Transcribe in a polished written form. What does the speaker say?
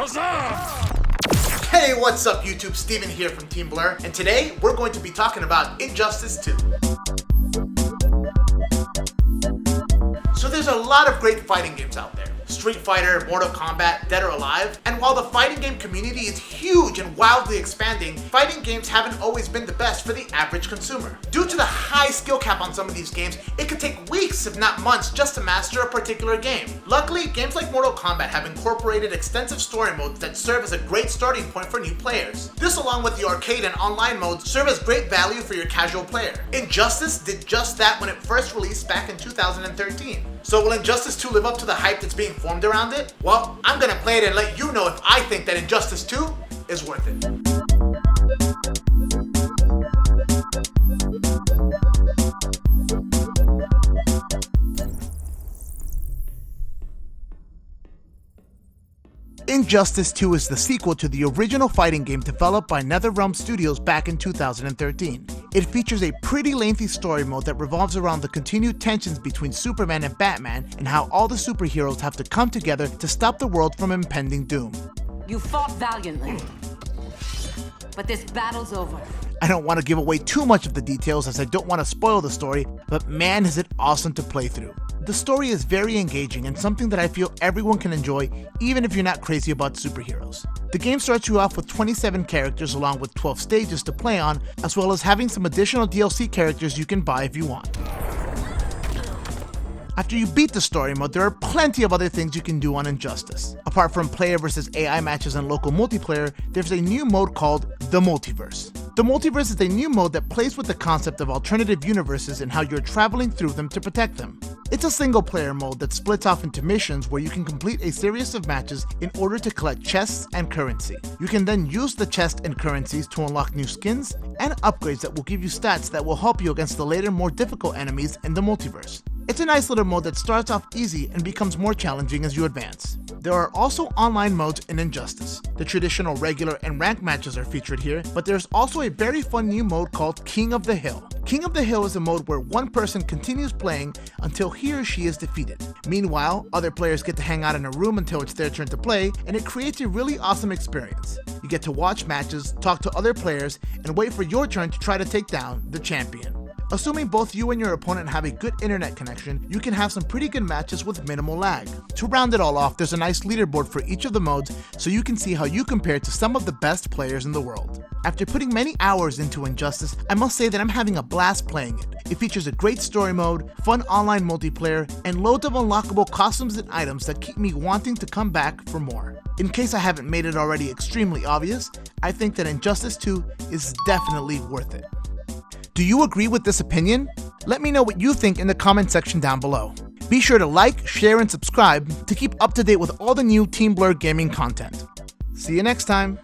Hey, what's up YouTube? Steven here from Team Blur, and today we're going to be talking about Injustice 2. So there's a lot of great fighting games out there. Street Fighter, Mortal Kombat, Dead or Alive, and while the fighting game community is huge and wildly expanding, fighting games haven't always been the best for the average consumer. Due to the high skill cap on some of these games, it could take weeks if not months just to master a particular game. Luckily, games like Mortal Kombat have incorporated extensive story modes that serve as a great starting point for new players. This, along with the arcade and online modes, serve as great value for your casual player. Injustice did just that when it first released back in 2013. So will Injustice 2 live up to the hype that's being formed around it? Well, I'm gonna play it and let you know if I think that Injustice 2 is worth it. Injustice 2 is the sequel to the original fighting game developed by NetherRealm Studios back in 2013. It features a pretty lengthy story mode that revolves around the continued tensions between Superman and Batman and how all the superheroes have to come together to stop the world from impending doom. You fought valiantly, but this battle's over. I don't want to give away too much of the details as I don't want to spoil the story, but man is it awesome to play through. The story is very engaging and something that I feel everyone can enjoy even if you're not crazy about superheroes. The game starts you off with 27 characters along with 12 stages to play on, as well as having some additional DLC characters you can buy if you want. After you beat the story mode, there are plenty of other things you can do on Injustice. Apart from player versus AI matches and local multiplayer, there's a new mode called the Multiverse. The Multiverse is a new mode that plays with the concept of alternative universes and how you're traveling through them to protect them. It's a single player mode that splits off into missions where you can complete a series of matches in order to collect chests and currency. You can then use the chest and currencies to unlock new skins and upgrades that will give you stats that will help you against the later more difficult enemies in the multiverse. It's a nice little mode that starts off easy and becomes more challenging as you advance. There are also online modes in Injustice. The traditional regular and ranked matches are featured here, but there's also a very fun new mode called King of the Hill. King of the Hill is a mode where one person continues playing until he or she is defeated. Meanwhile, other players get to hang out in a room until it's their turn to play, and it creates a really awesome experience. You get to watch matches, talk to other players, and wait for your turn to try to take down the champion. Assuming both you and your opponent have a good internet connection, you can have some pretty good matches with minimal lag. To round it all off, there's a nice leaderboard for each of the modes so you can see how you compare to some of the best players in the world. After putting many hours into Injustice, I must say that I'm having a blast playing it. It features a great story mode, fun online multiplayer, and loads of unlockable costumes and items that keep me wanting to come back for more. In case I haven't made it already extremely obvious, I think that Injustice 2 is definitely worth it. Do you agree with this opinion? Let me know what you think in the comment section down below. Be sure to like, share, and subscribe to keep up to date with all the new Team Blur gaming content. See you next time.